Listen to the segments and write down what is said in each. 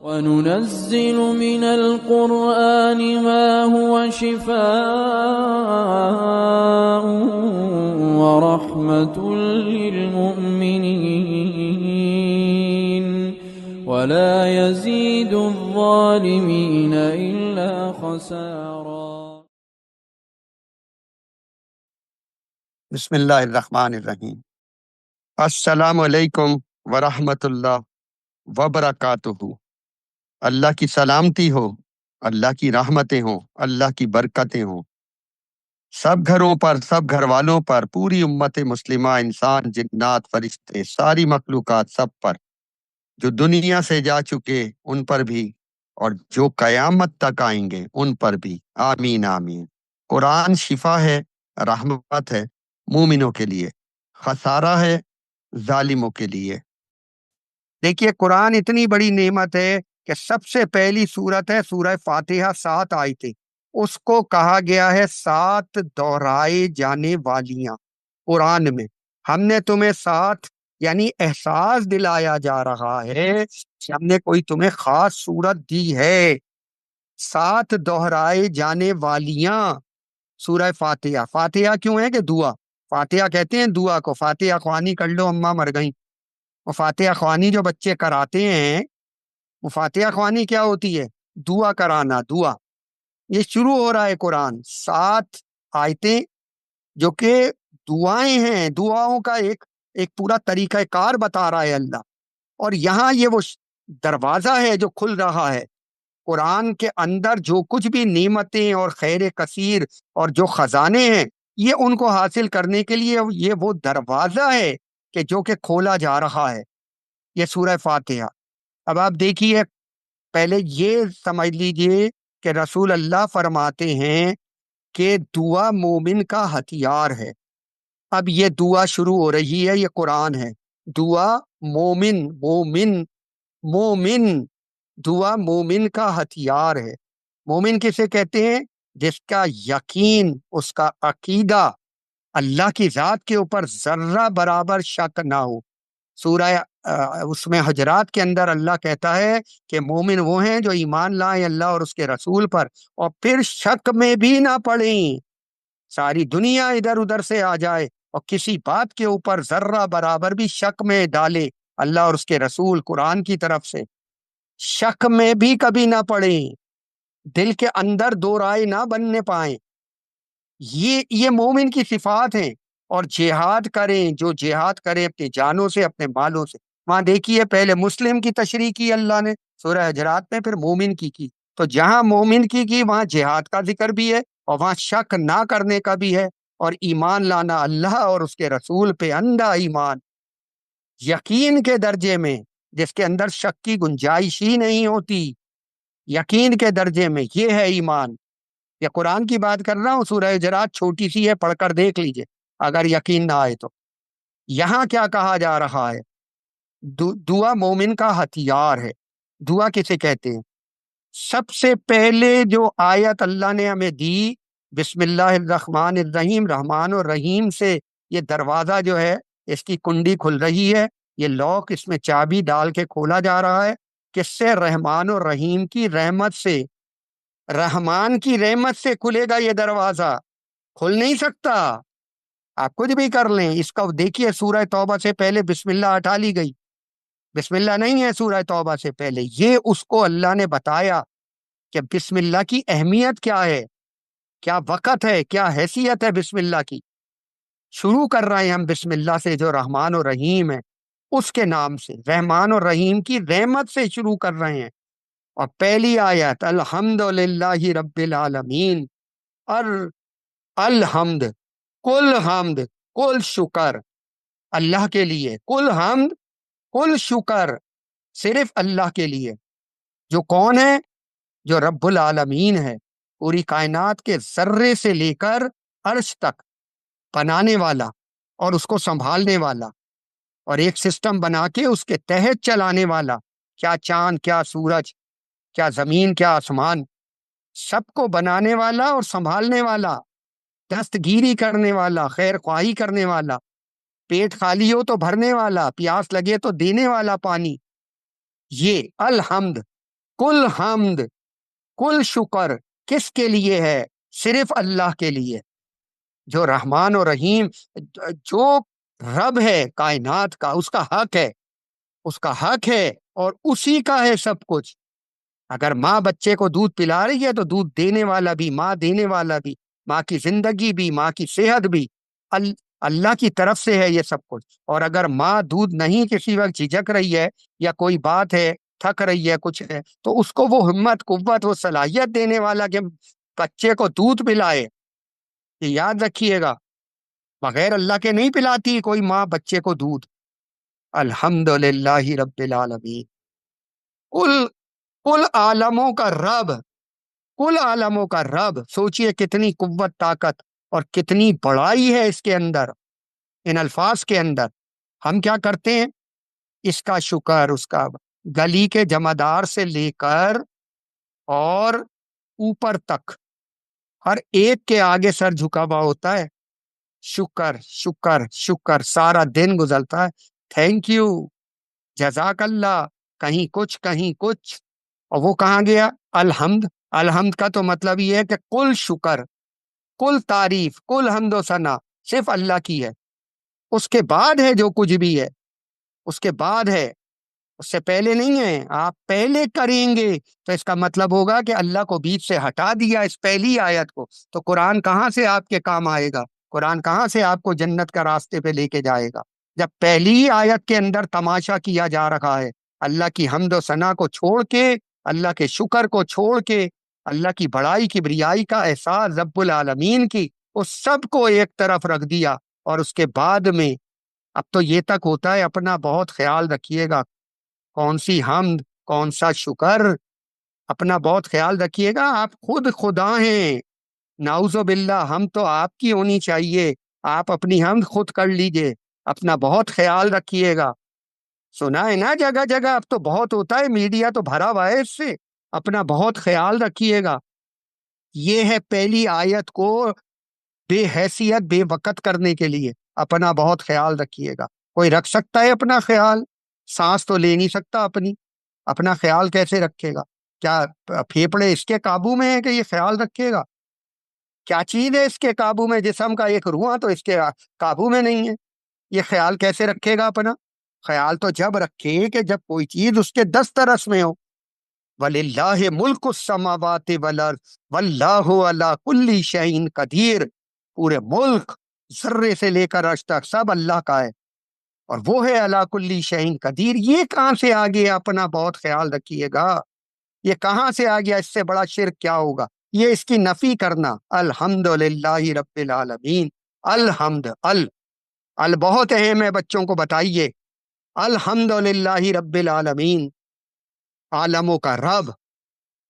وَنُنَزِّلُ مِنَ الْقُرْآنِ مَا هُوَ شِفَاءٌ وَرَحْمَةٌ لِّلْمُؤْمِنِينَ وَلَا يَزِيدُ الظَّالِمِينَ إِلَّا خَسَارًا۔ بسم اللہ الرحمن الرحیم۔ السلام علیکم ورحمۃ اللہ وبرکاتہ۔ اللہ کی سلامتی ہو، اللہ کی رحمتیں ہوں، اللہ کی برکتیں ہوں سب گھروں پر، سب گھر والوں پر، پوری امت مسلمہ، انسان، جنات، فرشتے، ساری مخلوقات سب پر، جو دنیا سے جا چکے ان پر بھی اور جو قیامت تک آئیں گے ان پر بھی، آمین آمین۔ قرآن شفا ہے، رحمت ہے مومنوں کے لیے، خسارہ ہے ظالموں کے لیے۔ دیکھیے قرآن اتنی بڑی نعمت ہے کہ سب سے پہلی سورت ہے سورہ فاتحہ، 7 آیتیں، اس کو کہا گیا ہے 7 دہرائے جانے والیاں قرآن میں۔ ہم نے تمہیں 7 یعنی احساس دلایا جا رہا ہے کہ ہم نے کوئی تمہیں خاص سورت دی ہے۔ 7 دہرائے جانے والیاں سورہ فاتحہ۔ فاتحہ کیوں ہے کہ دعا، فاتحہ کہتے ہیں دعا کو، فاتحہ خوانی کر لو اماں مر گئیں۔ وہ فاتحہ خوانی جو بچے کراتے ہیں، وہ فاتحہ خوانی کیا ہوتی ہے؟ دعا کرانا، دعا۔ یہ شروع ہو رہا ہے قرآن 7 آیتیں جو کہ دعائیں ہیں، دعاؤں کا ایک پورا طریقہ کار بتا رہا ہے اللہ۔ اور یہاں یہ وہ دروازہ ہے جو کھل رہا ہے۔ قرآن کے اندر جو کچھ بھی نعمتیں اور خیر کثیر اور جو خزانے ہیں، یہ ان کو حاصل کرنے کے لیے یہ وہ دروازہ ہے کہ جو کہ کھولا جا رہا ہے، یہ سورہ فاتحہ۔ اب آپ دیکھیے، پہلے یہ سمجھ لیجئے کہ رسول اللہ فرماتے ہیں کہ دعا مومن کا ہتھیار ہے۔ اب یہ دعا شروع ہو رہی ہے، یہ قرآن ہے۔ دعا مومن، مومن، مومن، دعا مومن کا ہتھیار ہے۔ مومن کسے کہتے ہیں؟ جس کا یقین، اس کا عقیدہ اللہ کی ذات کے اوپر ذرہ برابر شک نہ ہو۔ سورہ اس میں حجرات کے اندر اللہ کہتا ہے کہ مومن وہ ہیں جو ایمان لائیں اللہ اور اس کے رسول پر اور پھر شک میں بھی نہ پڑیں۔ ساری دنیا ادھر ادھر سے آ جائے اور کسی بات کے اوپر ذرہ برابر بھی شک میں ڈالے اللہ اور اس کے رسول قرآن کی طرف سے، شک میں بھی کبھی نہ پڑیں، دل کے اندر دو رائے نہ بننے پائیں۔ یہ مومن کی صفات ہیں۔ اور جہاد کریں، جو جہاد کریں اپنی جانوں سے، اپنے مالوں سے۔ وہاں دیکھیے پہلے مسلم کی تشریح کی اللہ نے سورہ حجرات میں، پھر مومن کی۔ تو جہاں مومن کی وہاں جہاد کا ذکر بھی ہے اور وہاں شک نہ کرنے کا بھی ہے، اور ایمان لانا اللہ اور اس کے رسول پہ، اندھا ایمان، یقین کے درجے میں جس کے اندر شک کی گنجائش ہی نہیں ہوتی، یقین کے درجے میں، یہ ہے ایمان۔ یہ قرآن کی بات کر رہا ہوں، سورہ حجرات چھوٹی سی ہے، پڑھ کر دیکھ لیجئے اگر یقین نہ آئے تو۔ یہاں کیا کہا جا رہا ہے؟ دعا مومن کا ہتھیار ہے۔ دعا کسے کہتے ہیں؟ سب سے پہلے جو آیت اللہ نے ہمیں دی، بسم اللہ الرحمن الرحیم، رحمان اور رحیم سے یہ دروازہ جو ہے، اس کی کنڈی کھل رہی ہے، یہ لاک، اس میں چابی ڈال کے کھولا جا رہا ہے۔ کس سے؟ رحمان اور رحیم کی رحمت سے۔ رحمان کی رحمت سے کھلے گا یہ دروازہ، کھل نہیں سکتا۔ آپ کچھ بھی کر لیں اس کا، دیکھیے سورہ توبہ سے پہلے بسم اللہ ہٹا لی گئی، بسم اللہ نہیں ہے سورہ توبہ سے پہلے۔ یہ اس کو اللہ نے بتایا کہ بسم اللہ کی اہمیت کیا ہے، کیا وقت ہے، کیا حیثیت ہے بسم اللہ کی۔ شروع کر رہے ہیں ہم بسم اللہ سے جو رحمان اور رحیم ہے، اس کے نام سے، رحمان اور رحیم کی رحمت سے شروع کر رہے ہیں۔ اور پہلی آیت الحمدللہ رب العالمین، الحمد، کل حمد، کل شکر اللہ کے لیے، کل حمد، کل شکر صرف اللہ کے لیے، جو کون ہے؟ جو رب العالمین ہے، پوری کائنات کے ذرے سے لے کر عرش تک بنانے والا اور اس کو سنبھالنے والا، اور ایک سسٹم بنا کے اس کے تحت چلانے والا، کیا چاند، کیا سورج، کیا زمین، کیا آسمان، سب کو بنانے والا اور سنبھالنے والا، دستگیری کرنے والا، خیر خواہی کرنے والا، پیٹ خالی ہو تو بھرنے والا، پیاس لگے تو دینے والا پانی، یہ الحمد۔ کل حمد، کل شکر کس کے لیے ہے؟ صرف اللہ کے لیے، جو رحمان و رحیم، جو رب ہے کائنات کا، اس کا حق ہے، اس کا حق ہے اور اسی کا ہے سب کچھ۔ اگر ماں بچے کو دودھ پلا رہی ہے تو دودھ دینے والا بھی، ماں دینے والا بھی، ماں کی زندگی بھی، ماں کی صحت بھی اللہ کی طرف سے ہے یہ سب کچھ۔ اور اگر ماں دودھ نہیں کسی وقت جھجک رہی ہے یا کوئی بات ہے، تھک رہی ہے، کچھ ہے، تو اس کو وہ ہمت، قوت، وہ صلاحیت دینے والا کہ بچے کو دودھ پلائے، یہ یاد رکھیے گا۔ بغیر اللہ کے نہیں پلاتی کوئی ماں بچے کو دودھ۔ الحمدللہ رب العالمین، کل کل عالموں کا رب، کل عالموں کا رب۔ سوچئے کتنی قوت، طاقت اور کتنی بڑائی ہے اس کے اندر، ان الفاظ کے اندر۔ ہم کیا کرتے ہیں؟ اس کا شکر، اس کا گلی کے جمعدار سے لے کر اور اوپر تک ہر ایک کے آگے سر جھکا ہوا ہوتا ہے، شکر شکر شکر، سارا دن گزرتا ہے، تھینک یو، جزاک اللہ، کہیں کچھ کہیں کچھ۔ اور وہ کہاں گیا؟ الحمد۔ الحمد کا تو مطلب یہ ہے کہ کل شکر، کل تعریف، کل حمد و ثنا صرف اللہ کی ہے۔ اس کے بعد ہے جو کچھ بھی ہے، اس کے بعد ہے، اس سے پہلے نہیں ہے۔ آپ پہلے کریں گے تو اس کا مطلب ہوگا کہ اللہ کو بیچ سے ہٹا دیا اس پہلی آیت کو، تو قرآن کہاں سے آپ کے کام آئے گا؟ قرآن کہاں سے آپ کو جنت کا راستے پہ لے کے جائے گا؟ جب پہلی آیت کے اندر تماشا کیا جا رہا ہے، اللہ کی حمد و ثنا کو چھوڑ کے، اللہ کے شکر کو چھوڑ کے، اللہ کی بڑائی کبریائی کا احساس رب العالمین کی، اس سب کو ایک طرف رکھ دیا۔ اور اس کے بعد میں اب تو یہ تک ہوتا ہے، اپنا بہت خیال رکھیے گا، کون سی حمد، کون سا شکر، اپنا بہت خیال رکھیے گا۔ آپ خود خدا ہیں، نعوذ باللہ، ہم تو آپ کی ہونی چاہیے۔ آپ اپنی حمد خود کر لیجئے، اپنا بہت خیال رکھیے گا۔ سنا ہے نا جگہ جگہ، اب تو بہت ہوتا ہے، میڈیا تو بھرا ہوا ہے اس سے۔ اپنا بہت خیال رکھیے گا۔ یہ ہے پہلی آیت کو بے حیثیت، بے وقت کرنے کے لیے، اپنا بہت خیال رکھیے گا۔ کوئی رکھ سکتا ہے اپنا خیال؟ سانس تو لے نہیں سکتا اپنی، اپنا خیال کیسے رکھے گا؟ کیا پھیپڑے اس کے قابو میں ہے کہ یہ خیال رکھے گا؟ کیا چیز ہے اس کے قابو میں؟ جسم کا ایک روح تو اس کے قابو میں نہیں ہے، یہ خیال کیسے رکھے گا اپنا؟ خیال تو جب رکھے کہ جب کوئی چیز اس کے دسترس میں ہو۔ وَلِلَّهِ مُلْكُ السَّمَاوَاتِ وَالْأَرْضِ وَاللَّهُ عَلَىٰ كُلِّ شَيْءٍ قدیر، پورے ملک ذرے سے لے کر عرش تک سب اللہ کا ہے، اور وہ ہے عَلَىٰ كُلِّ شَيْءٍ قدیر۔ یہ کہاں سے آ گیا؟ اپنا بہت خیال رکھیے گا، یہ کہاں سے آ گیا؟ اس سے بڑا شرک کیا ہوگا؟ یہ اس کی نفی کرنا۔ الحمدللہ رب العالمین، الحمد، ال بہت اہم ہے، بچوں کو بتائیے۔ الحمدللہ رب العالمین، عالموں کا رب،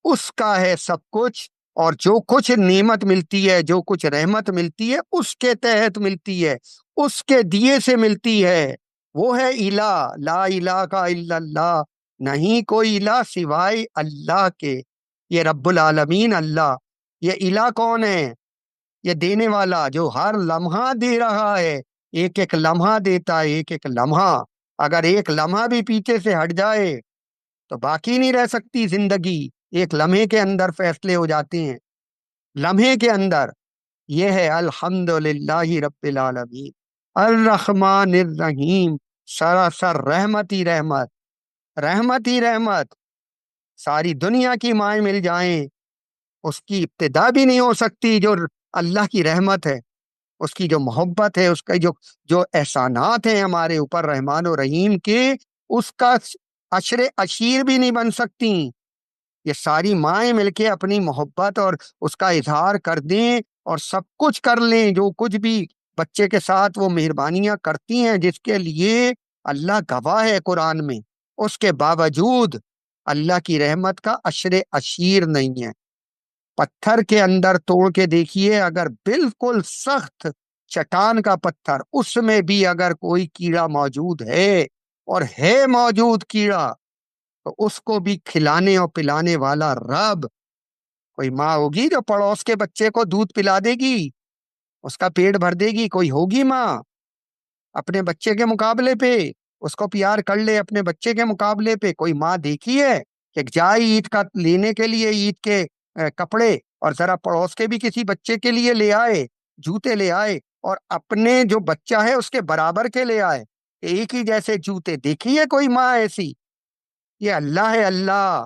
اس کا ہے سب کچھ، اور جو کچھ نعمت ملتی ہے، جو کچھ رحمت ملتی ہے، اس کے تحت ملتی ہے، اس کے دیے سے ملتی ہے۔ وہ ہے الہ، لا الہ الا اللہ، نہیں کوئی الہ سوائے اللہ کے۔ یہ رب العالمین اللہ، یہ الہ کون ہے؟ یہ دینے والا جو ہر لمحہ دے رہا ہے، ایک ایک لمحہ دیتا ہے، ایک ایک لمحہ۔ اگر ایک لمحہ بھی پیچھے سے ہٹ جائے تو باقی نہیں رہ سکتی زندگی، ایک لمحے کے اندر فیصلے ہو جاتے ہیں، لمحے کے اندر۔ یہ ہے الحمدللہ رب العالمین، الرحمن الرحیم، سراسر رحمت ہی رحمت، رحمت ہی رحمت۔ ساری دنیا کی مائیں مل جائیں، اس کی ابتدا بھی نہیں ہو سکتی جو اللہ کی رحمت ہے، اس کی جو محبت ہے، اس کے جو احسانات ہیں ہمارے اوپر رحمان و رحیم کے، اس کا عشر عشیر بھی نہیں بن سکتی۔ یہ ساری مائیں مل کے اپنی محبت اور اس کا اظہار کر دیں اور سب کچھ کر لیں، جو کچھ بھی بچے کے ساتھ وہ مہربانیاں کرتی ہیں، جس کے لیے اللہ گواہ ہے قرآن میں، اس کے باوجود اللہ کی رحمت کا عشر عشیر نہیں ہے۔ پتھر کے اندر توڑ کے دیکھیے، اگر بالکل سخت چٹان کا پتھر، اس میں بھی اگر کوئی کیڑا موجود ہے، اور ہے موجود کیڑا، تو اس کو بھی کھلانے اور پلانے والا رب۔ کوئی ماں ہوگی جو پڑوس کے بچے کو دودھ پلا دے گی، اس کا پیٹ بھر دے گی؟ کوئی ہوگی ماں اپنے بچے کے مقابلے پہ اس کو پیار کر لے؟ اپنے بچے کے مقابلے پہ کوئی ماں دیکھی ہے؟ کہ جائے عید کا لینے کے لیے عید کے کپڑے، اور ذرا پڑوس کے بھی کسی بچے کے لیے لے آئے، جوتے لے آئے، اور اپنے جو بچہ ہے اس کے برابر کے لے آئے، ایک ہی جیسے جوتے۔ دیکھی ہے کوئی ماں ایسی؟ یہ اللہ ہے، اللہ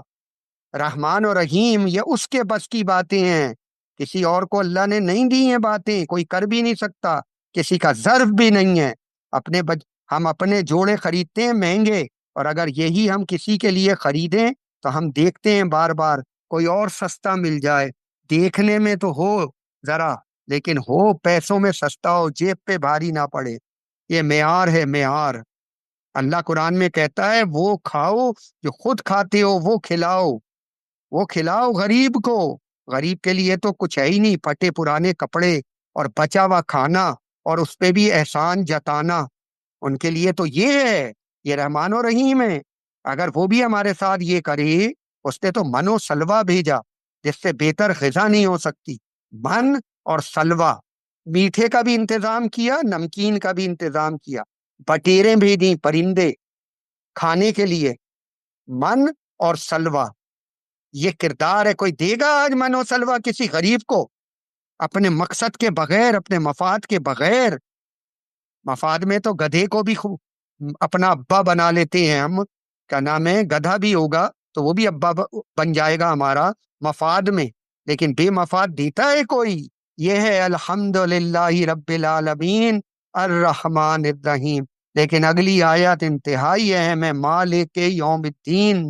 رحمان و رحیم، یہ اس کے بس کی باتیں ہیں، کسی اور کو اللہ نے نہیں دی ہیں باتیں، کوئی کر بھی نہیں سکتا، کسی کا ظرف بھی نہیں ہے۔ ہم اپنے جوڑے خریدتے ہیں مہنگے، اور اگر یہی ہم کسی کے لیے خریدیں تو ہم دیکھتے ہیں بار بار کوئی اور سستا مل جائے، دیکھنے میں تو ہو ذرا، لیکن ہو پیسوں میں سستا ہو، جیب پہ بھاری نہ پڑے۔ یہ معیار ہے، معیار۔ اللہ قرآن میں کہتا ہے وہ کھاؤ جو خود کھاتے ہو، وہ کھلاؤ، وہ کھلاؤ غریب کو۔ غریب کے لیے تو کچھ ہے ہی نہیں، پھٹے پرانے کپڑے اور بچا ہوا کھانا، اور اس پہ بھی احسان جتانا، ان کے لیے تو یہ ہے، یہ رحمان و رحیم ہے۔ اگر وہ بھی ہمارے ساتھ یہ کرے، اس نے تو من و سلوا بھیجا، جس سے بہتر غذا نہیں ہو سکتی۔ من اور سلوا، میٹھے کا بھی انتظام کیا، نمکین کا بھی انتظام کیا، بٹیریں بھیجیں پرندے کھانے کے لیے، من اور سلوا، یہ کردار ہے۔ کوئی دے گا آج من و سلوا کسی غریب کو اپنے مقصد کے بغیر، اپنے مفاد کے بغیر؟ مفاد میں تو گدھے کو بھی اپنا ابا بنا لیتے ہیں ہم، کیا نام ہے، گدھا بھی ہوگا تو وہ بھی ابا بن جائے گا ہمارا مفاد میں، لیکن بے مفاد دیتا ہے کوئی؟ یہ ہے الحمد للہ رب العالمین الرحمن الرحیم۔ لیکن اگلی آیت انتہائی اہم ہے، مالک یوم الدین،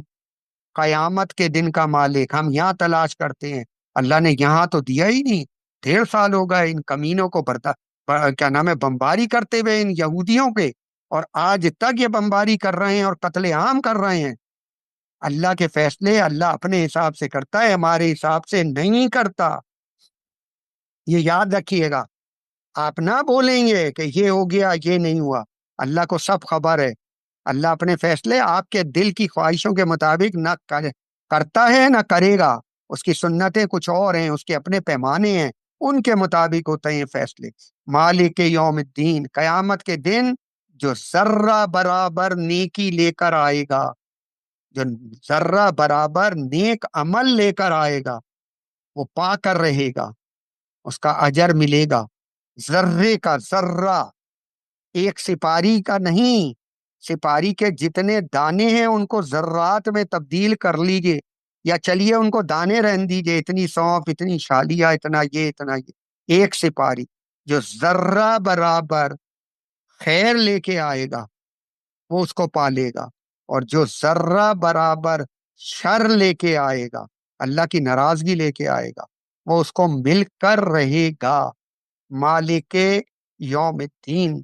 قیامت کے دن کا مالک۔ ہم یہاں تلاش کرتے ہیں، اللہ نے یہاں تو دیا ہی نہیں۔ 1.5 سال ہو گئے ان کمینوں کو کیا نام ہے بمباری کرتے ہوئے، ان یہودیوں کے، اور آج تک یہ بمباری کر رہے ہیں اور قتل عام کر رہے ہیں۔ اللہ کے فیصلے اللہ اپنے حساب سے کرتا ہے، ہمارے حساب سے نہیں کرتا، یہ یاد رکھیے گا۔ آپ نہ بولیں گے کہ یہ ہو گیا یہ نہیں ہوا، اللہ کو سب خبر ہے۔ اللہ اپنے فیصلے آپ کے دل کی خواہشوں کے مطابق نہ کرتا ہے نہ کرے گا، اس کی سنتیں کچھ اور ہیں، اس کے اپنے پیمانے ہیں، ان کے مطابق ہوتے ہیں فیصلے۔ مالک یوم الدین، قیامت کے دن جو ذرہ برابر نیکی لے کر آئے گا، جو ذرہ برابر نیک عمل لے کر آئے گا، وہ پا کر رہے گا، اس کا اجر ملے گا۔ ذرے کا ذرہ، ایک سپاری کا نہیں، سپاری کے جتنے دانے ہیں ان کو ذرات میں تبدیل کر لیجئے، یا چلیے ان کو دانے رہن دیجئے، اتنی سونف، اتنی شالیہ، اتنا یہ۔ ایک سپاری جو ذرہ برابر خیر لے کے آئے گا وہ اس کو پالے گا، اور جو ذرہ برابر شر لے کے آئے گا، اللہ کی ناراضگی لے کے آئے گا، وہ اس کو مل کر رہے گا۔ مالک یوم الدین،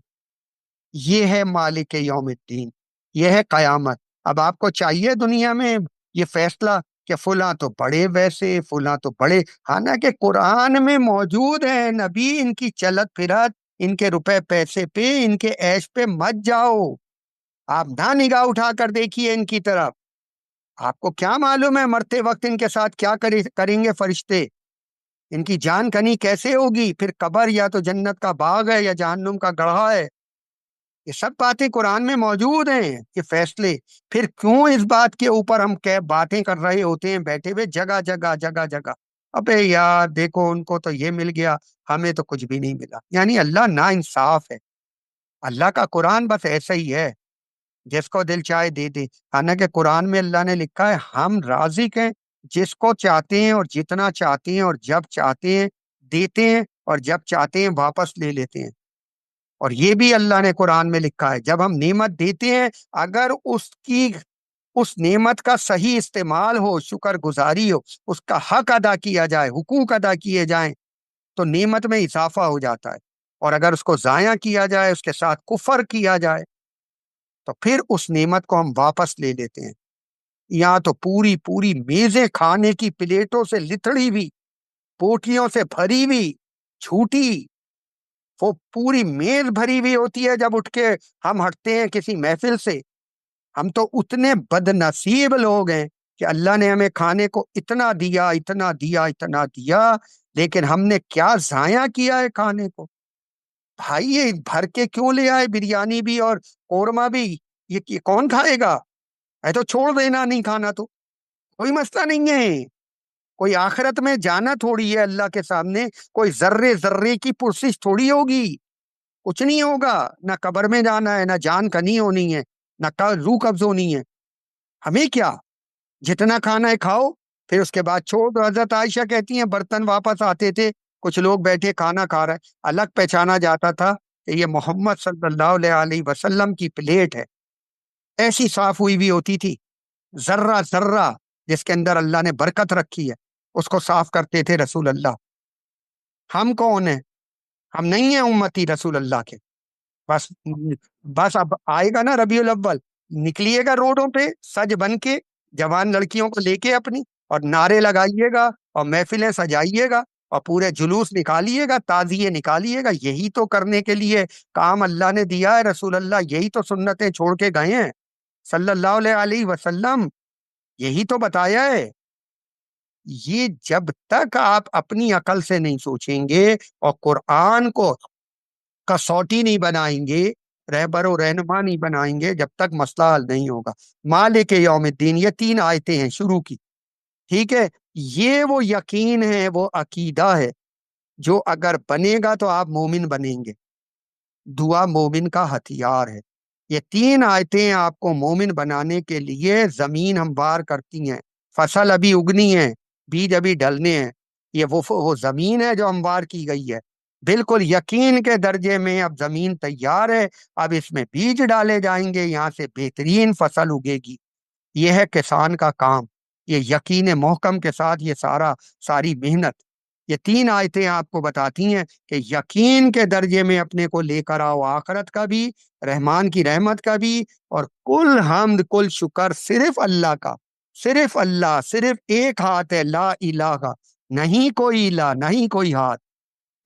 یہ ہے مالک یوم الدین، یہ ہے قیامت۔ اب آپ کو چاہیے دنیا میں یہ فیصلہ کہ فلاں تو بڑے ویسے، فلاں تو بڑے، حالانکہ قرآن میں موجود ہے، نبی ان کی چلت پھرت، ان کے روپے پیسے پہ، ان کے عیش پہ مت جاؤ، آپ نہ نگاہ اٹھا کر دیکھیے ان کی طرف۔ آپ کو کیا معلوم ہے مرتے وقت ان کے ساتھ کیا کریں گے فرشتے، ان کی جان کنی کیسے ہوگی، پھر قبر یا تو جنت کا باغ ہے یا جہنم کا گڑھا ہے۔ یہ سب باتیں قرآن میں موجود ہیں، یہ فیصلے۔ پھر کیوں اس بات کے اوپر ہم باتیں کر رہے ہوتے ہیں بیٹھے ہوئے جگہ جگہ جگہ جگہ؟ ابے یار دیکھو ان کو تو یہ مل گیا، ہمیں تو کچھ بھی نہیں ملا۔ یعنی اللہ نا انصاف ہے۔ اللہ کا قرآن بس ایسا ہی ہے، جس کو دل چاہے دے دے۔ حالانکہ قرآن میں اللہ نے لکھا ہے ہم رازق ہیں، جس کو چاہتے ہیں اور جتنا چاہتے ہیں اور جب چاہتے ہیں دیتے ہیں، اور جب چاہتے ہیں واپس لے لیتے ہیں۔ اور یہ بھی اللہ نے قرآن میں لکھا ہے جب ہم نعمت دیتے ہیں، اگر اس نعمت کا صحیح استعمال ہو، شکر گزاری ہو، اس کا حق ادا کیا جائے، حقوق ادا کیے جائیں، تو نعمت میں اضافہ ہو جاتا ہے۔ اور اگر اس کو ضائع کیا جائے، اس کے ساتھ کفر کیا جائے، تو پھر اس نعمت کو ہم واپس لے لیتے ہیں۔ یہاں تو پوری پوری میزیں کھانے کی پلیٹوں سے لتڑی ہوئی، پوٹلیوں سے بھری ہوئی، جھوٹی، وہ پوری میز بھری ہوئی ہوتی ہے جب اٹھ کے ہم ہٹتے ہیں کسی محفل سے۔ ہم تو اتنے بد نصیب لوگ ہیں کہ اللہ نے ہمیں کھانے کو اتنا دیا، اتنا دیا، اتنا دیا، لیکن ہم نے کیا ضائع کیا ہے کھانے کو؟ بھائی یہ بھر کے کیوں لے آئے بریانی بھی اور قورمہ بھی؟ یہ کون کھائے گا؟ تو چھوڑ دینا نہیں کھانا تو۔ کوئی مسئلہ نہیں ہے، کوئی آخرت میں جانا تھوڑی ہے اللہ کے سامنے، کوئی ذرے ذرے کی پرسش تھوڑی ہوگی، کچھ نہیں ہوگا، نہ قبر میں جانا ہے، نہ جان کنی ہونی ہے، نہ روح قبض ہونی ہے، ہمیں کیا، جتنا کھانا ہے کھاؤ، پھر اس کے بعد چھوڑ دو۔ حضرت عائشہ کہتی ہیں برتن واپس آتے تھے، کچھ لوگ بیٹھے کھانا کھا رہے، الگ پہچانا جاتا تھا کہ یہ محمد صلی اللہ علیہ وسلم کی پلیٹ ہے، ایسی صاف ہوئی بھی ہوتی تھی، ذرہ ذرہ جس کے اندر اللہ نے برکت رکھی ہے اس کو صاف کرتے تھے رسول اللہ۔ ہم کون ہیں؟ ہم نہیں ہیں امتی رسول اللہ کے۔ بس بس اب آئے گا نا ربیع الاول، نکلیے گا روڈوں پہ سج بن کے، جوان لڑکیوں کو لے کے اپنی، اور نعرے لگائیے گا اور محفلیں سجائیے گا اور پورے جلوس نکالیے گا، تعزیے نکالیے گا، یہی تو کرنے کے لیے کام اللہ نے دیا ہے، رسول اللہ یہی تو سنتیں چھوڑ کے گئے ہیں صلی اللہ علیہ وسلم، یہی تو بتایا ہے۔ یہ جب تک آپ اپنی عقل سے نہیں سوچیں گے اور قرآن کو کسوٹی نہیں بنائیں گے، رہبر و رہنما نہیں بنائیں گے، جب تک مسئلہ حل نہیں ہوگا۔ مالک یوم الدین، یہ 3 آیتیں ہیں شروع کی، ٹھیک ہے؟ یہ وہ یقین ہے، وہ عقیدہ ہے جو اگر بنے گا تو آپ مومن بنیں گے۔ دعا مومن کا ہتھیار ہے۔ یہ 3 آیتیں آپ کو مومن بنانے کے لیے زمین ہموار کرتی ہیں، فصل ابھی اگنی ہے، بیج ابھی ڈلنے ہیں، یہ وہ زمین ہے جو ہموار کی گئی ہے، بالکل یقین کے درجے میں اب زمین تیار ہے، اب اس میں بیج ڈالے جائیں گے، یہاں سے بہترین فصل اگے گی۔ یہ ہے کسان کا کام، یہ یقین محکم کے ساتھ یہ ساری محنت۔ یہ 3 آیتیں آپ کو بتاتی ہیں کہ یقین کے درجے میں اپنے کو لے کر آؤ، آخرت کا بھی، رحمان کی رحمت کا بھی، اور کل حمد کل شکر صرف اللہ کا، صرف اللہ، صرف ایک ہاتھ ہے، لا الہ، نہیں کوئی الہ، نہیں کوئی ہاتھ،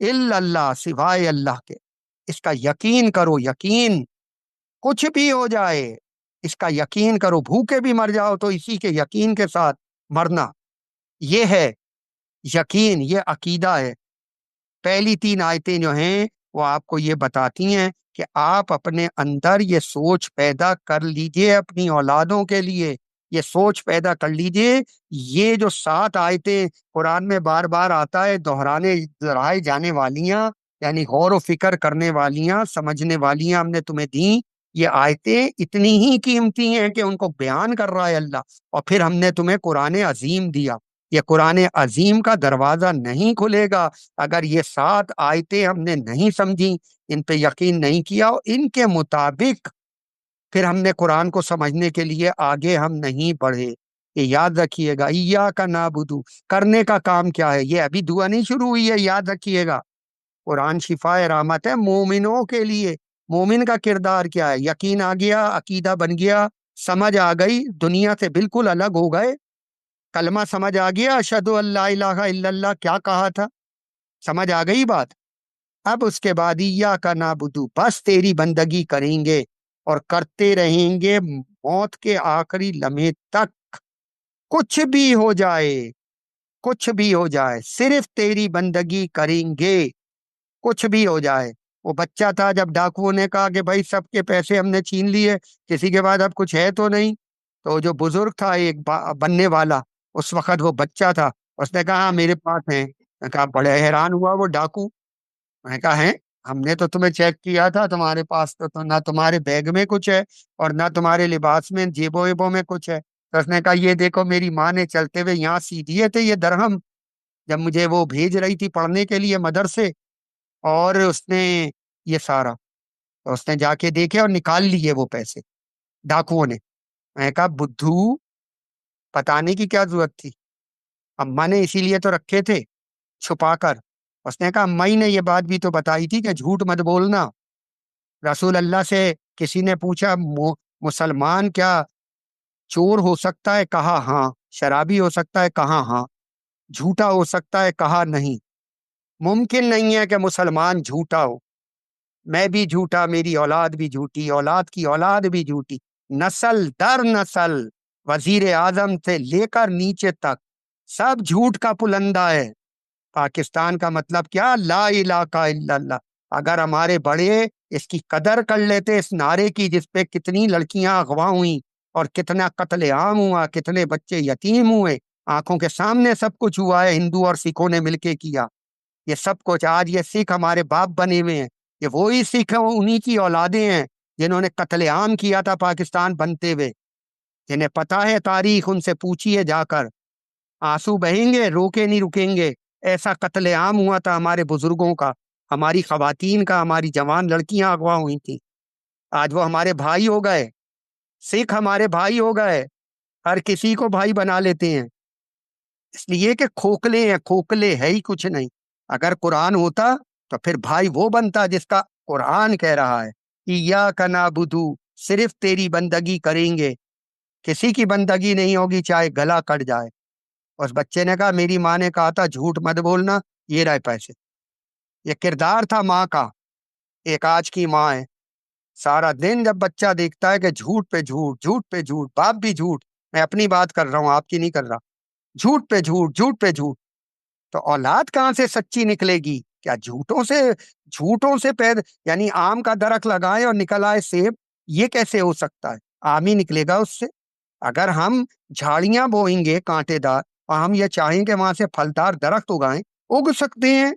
الا اللہ، سوائے اللہ کے۔ اس کا یقین کرو، یقین، کچھ بھی ہو جائے اس کا یقین کرو، بھوکے بھی مر جاؤ تو اسی کے یقین کے ساتھ مرنا، یہ ہے یقین، یہ عقیدہ ہے۔ پہلی 3 آیتیں جو ہیں وہ آپ کو یہ بتاتی ہیں کہ آپ اپنے اندر یہ سوچ پیدا کر لیجئے، اپنی اولادوں کے لیے یہ سوچ پیدا کر لیجئے۔ یہ جو 7 آیتیں قرآن میں بار بار آتا ہے دہرائے جانے والیاں، یعنی غور و فکر کرنے والیاں، سمجھنے والیاں ہم نے تمہیں دیں، یہ آیتیں اتنی ہی قیمتی ہیں کہ ان کو بیان کر رہا ہے اللہ، اور پھر ہم نے تمہیں قرآن عظیم دیا۔ یہ قرآن عظیم کا دروازہ نہیں کھلے گا اگر یہ 7 آیتیں ہم نے نہیں سمجھی، ان پہ یقین نہیں کیا، اور ان کے مطابق پھر ہم نے قرآن کو سمجھنے کے لیے آگے ہم نہیں بڑھے۔ یہ یاد رکھیے گا، ایاک نعبد، کرنے کا کام کیا ہے، یہ ابھی دعا نہیں شروع ہوئی ہے، یاد رکھیے گا۔ قرآن شفا رحمت ہے مومنوں کے لیے۔ مومن کا کردار کیا ہے؟ یقین آ گیا، عقیدہ بن گیا، سمجھ آ گئی، دنیا سے بالکل الگ ہو گئے، کلمہ سمجھ آ گیا، اشہد ان لا الہ الا اللہ کیا کہا تھا، سمجھ آ گئی بات۔ اب اس کے بعد ایاک نعبد، بس تیری بندگی کریں گے اور کرتے رہیں گے موت کے آخری لمحے تک، کچھ بھی ہو جائے، کچھ بھی ہو جائے، صرف تیری بندگی کریں گے، کچھ بھی ہو جائے۔ وہ بچہ تھا جب ڈاکوؤں نے کہا کہ بھائی سب کے پیسے ہم نے چھین لیے، کسی کے بعد اب کچھ ہے تو نہیں، تو جو بزرگ تھا ایک بننے والا، اس وقت وہ بچہ تھا، اس نے کہا ہاں میرے پاس ہیں۔ میں کہا، بڑے حیران ہوا وہ ڈاکو، میں کہا ہیں، ہم نے تو تمہیں چیک کیا تھا، تمہارے پاس تو نہ تمہارے بیگ میں کچھ ہے اور نہ تمہارے لباس میں جیبوں ویبوں میں کچھ ہے۔ تو اس نے کہا یہ دیکھو میری ماں نے چلتے ہوئے یہاں سی دیے تھے یہ درہم، جب مجھے وہ بھیج رہی تھی پڑھنے کے لیے مدرسے، اور اس نے یہ سارا، تو اس نے جا کے دیکھے اور نکال لیے وہ پیسے ڈاکوؤں نے۔ میں کہا بدھو، بتانے کی کیا ضرورت تھی، اماں نے اسی لیے تو رکھے تھے چھپا کر۔ اس نے کہا امائی نے یہ بات بھی تو بتائی تھی کہ جھوٹ مت بولنا۔ رسول اللہ سے کسی نے پوچھا مسلمان کیا چور ہو سکتا ہے؟ کہا ہاں۔ شرابی ہو سکتا ہے؟ کہا ہاں۔ جھوٹا ہو سکتا ہے؟ کہا نہیں۔ ممکن نہیں ہے کہ مسلمان جھوٹا ہو، میں بھی جھوٹا، میری اولاد بھی جھوٹی، اولاد کی اولاد بھی جھوٹی، نسل در نسل، وزیر اعظم سے لے کر نیچے تک سب جھوٹ کا پلندہ ہے۔ پاکستان کا مطلب کیا؟ لا الہ الا اللہ۔ اگر ہمارے بڑے اس کی قدر کر لیتے، اس نعرے کی جس پہ کتنی لڑکیاں اغوا ہوئیں، اور کتنا قتل عام ہوا، کتنے بچے یتیم ہوئے، آنکھوں کے سامنے سب کچھ ہوا ہے، ہندو اور سکھوں نے مل کے کیا یہ سب کچھ۔ آج یہ سکھ ہمارے باپ بنے ہوئے ہیں، یہ وہی سکھ ہیں، انہی کی اولادیں ہیں جنہوں نے قتل عام کیا تھا پاکستان بنتے ہوئے، جنہیں پتا ہے تاریخ، ان سے پوچھیے جا کر، آنسو بہیں گے، روکے نہیں رکیں گے۔ ایسا قتل عام ہوا تھا ہمارے بزرگوں کا، ہماری خواتین کا، ہماری جوان لڑکیاں اغوا ہوئی تھیں، آج وہ ہمارے بھائی ہو گئے، سکھ ہمارے بھائی ہو گئے، ہر کسی کو بھائی بنا لیتے ہیں، اس لیے کہ کھوکھلے ہیں، کھوکھلے ہے ہی کچھ نہیں۔ اگر قرآن ہوتا تو پھر بھائی وہ بنتا جس کا قرآن کہہ رہا ہے ایاک نعبدو، صرف تیری بندگی کریں گے، کسی کی بندگی نہیں ہوگی چاہے گلا کٹ جائے۔ اس بچے نے کہا، میری ماں نے کہا تھا جھوٹ مت بولنا، یہ رہے پیسے۔ یہ کردار تھا ماں کا۔ ایک آج کی ماں ہے، سارا دن جب بچہ دیکھتا ہے کہ جھوٹ پہ جھوٹ، جھوٹ پہ جھوٹ، باپ بھی جھوٹ، میں اپنی بات کر رہا ہوں، آپ کی نہیں کر رہا، جھوٹ پہ جھوٹ، جھوٹ پہ جھوٹ، تو اولاد کہاں سے سچی نکلے گی؟ کیا جھوٹوں سے یعنی آم کا درخت لگائے اور نکل آئے سیب، یہ کیسے ہو سکتا ہے؟ آم ہی نکلے گا اس سے۔ اگر ہم جھاڑیاں بوئیں گے کانٹے دار اور ہم یہ چاہیں کہ وہاں سے پھلدار درخت اگائیں، اگ سکتے ہیں؟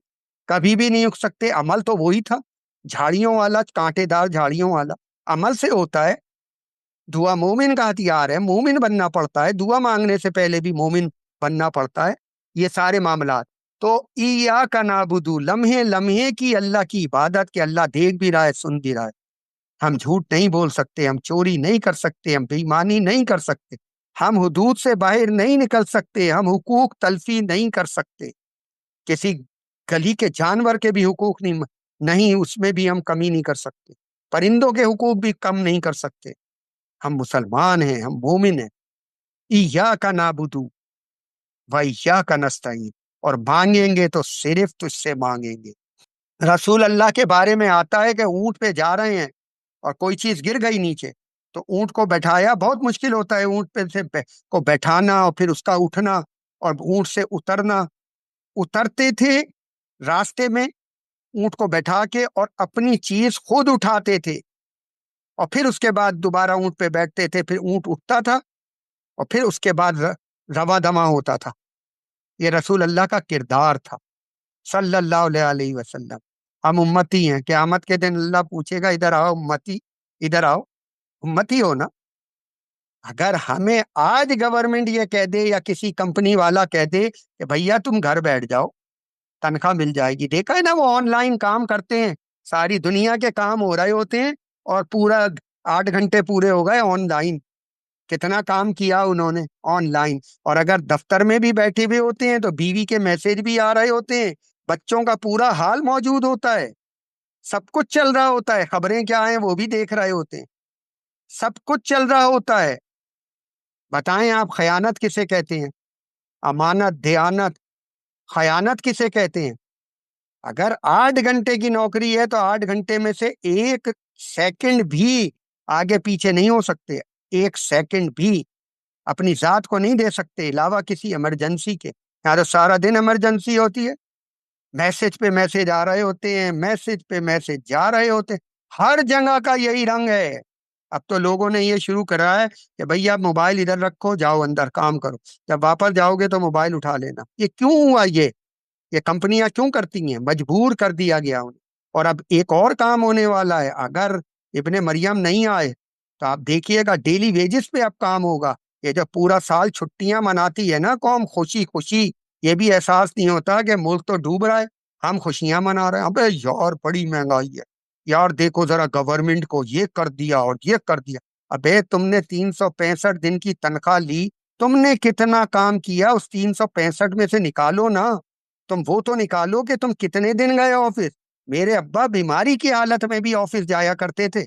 کبھی بھی نہیں اگ سکتے۔ عمل تو وہی تھا، جھاڑیوں والا، کانٹے دار جھاڑیوں والا عمل سے ہوتا ہے۔ دعا مومن کا ہتھیار ہے، مومن بننا پڑتا ہے، دعا مانگنے سے پہلے بھی مومن بننا پڑتا ہے۔ یہ سارے معاملات تو ایاک نعبدو، لمحے لمحے کی اللہ کی عبادت، کہ اللہ دیکھ بھی رہا ہے، سن بھی رہا ہے۔ ہم جھوٹ نہیں بول سکتے، ہم چوری نہیں کر سکتے، ہم بے ایمانی نہیں کر سکتے، ہم حدود سے باہر نہیں نکل سکتے، ہم حقوق تلفی نہیں کر سکتے، کسی گلی کے جانور کے بھی حقوق نہیں اس میں بھی ہم کمی نہیں کر سکتے، پرندوں کے حقوق بھی کم نہیں کر سکتے۔ ہم مسلمان ہیں، ہم مومن ہیں۔ ایاک نعبدو و ایاک نستعین، اور مانگیں گے تو صرف تجھ سے مانگیں گے۔ رسول اللہ کے بارے میں آتا ہے کہ اونٹ پہ جا رہے ہیں اور کوئی چیز گر گئی نیچے، تو اونٹ کو بیٹھایا، بہت مشکل ہوتا ہے اونٹ پہ سے کو بیٹھانا اور پھر اس کا اٹھنا اور اونٹ سے اترنا۔ اترتے تھے راستے میں اونٹ کو بیٹھا کے اور اپنی چیز خود اٹھاتے تھے، اور پھر اس کے بعد دوبارہ اونٹ پہ بیٹھتے تھے، پھر اونٹ اٹھتا تھا اور پھر اس کے بعد رواں دواں ہوتا تھا۔ یہ رسول اللہ کا کردار تھا صلی اللہ علیہ وسلم۔ ہم امتی ہیں، قیامت کے دن اللہ پوچھے گا، ادھر آؤ امتی، ادھر آؤ، امتی ہو نا؟ اگر ہمیں آج گورنمنٹ یہ کہہ دے یا کسی کمپنی والا کہہ دے کہ بھیا تم گھر بیٹھ جاؤ، تنخواہ مل جائے گی، دیکھا ہے نا وہ آن لائن کام کرتے ہیں، ساری دنیا کے کام ہو رہے ہوتے ہیں اور پورا 8 گھنٹے پورے ہو گئے آن لائن، کتنا کام کیا انہوں نے آن لائن۔ اور اگر دفتر میں بھی بیٹھے ہوئے ہوتے ہیں تو بیوی کے میسج بھی آ رہے ہوتے ہیں، بچوں کا پورا حال موجود ہوتا ہے، سب کچھ چل رہا ہوتا ہے، خبریں کیا ہیں وہ بھی دیکھ رہے ہوتے ہیں، سب کچھ چل رہا ہوتا ہے۔ بتائیں آپ خیانت کسے کہتے ہیں؟ امانت، دیانت، خیانت کسے کہتے ہیں؟ اگر 8 گھنٹے کی نوکری ہے تو 8 گھنٹے میں سے 1 سیکنڈ بھی آگے پیچھے نہیں ہو سکتے، 1 سیکنڈ بھی اپنی ذات کو نہیں دے سکتے علاوہ کسی ایمرجنسی کے۔ یہاں تو سارا دن ایمرجنسی ہوتی ہے، میسج پہ میسج آ رہے ہوتے ہیں، میسج پہ میسج جا رہے ہوتے ہیں، ہر جگہ کا یہی رنگ ہے۔ اب تو لوگوں نے یہ شروع کرا ہے کہ بھئی آپ موبائل ادھر رکھو، جاؤ اندر کام کرو، جب واپس جاؤ گے تو موبائل اٹھا لینا۔ یہ کیوں ہوا؟ یہ کمپنیاں کیوں کرتی ہیں؟ مجبور کر دیا گیا انہیں۔ اور اب ایک اور کام ہونے والا ہے، اگر ابن مریم نہیں آئے تو آپ دیکھیے گا ڈیلی ویجز پہ اب کام ہوگا۔ یہ جو پورا سال چھٹیاں مناتی ہے نا قوم، خوشی خوشی، یہ بھی احساس نہیں ہوتا کہ ملک تو ڈوب رہا ہے، ہم خوشیاں منا رہے ہیں۔ ابے یار بڑی مہنگائی ہے یار، دیکھو ذرا گورنمنٹ کو یہ کر دیا اور یہ کر دیا۔ ابے تم نے 365 دن کی تنخواہ لی، تم نے کتنا کام کیا اس 365 میں سے نکالو نا، تم وہ تو نکالو کہ تم کتنے دن گئے آفس۔ میرے ابا بیماری کی حالت میں بھی آفس جایا کرتے تھے،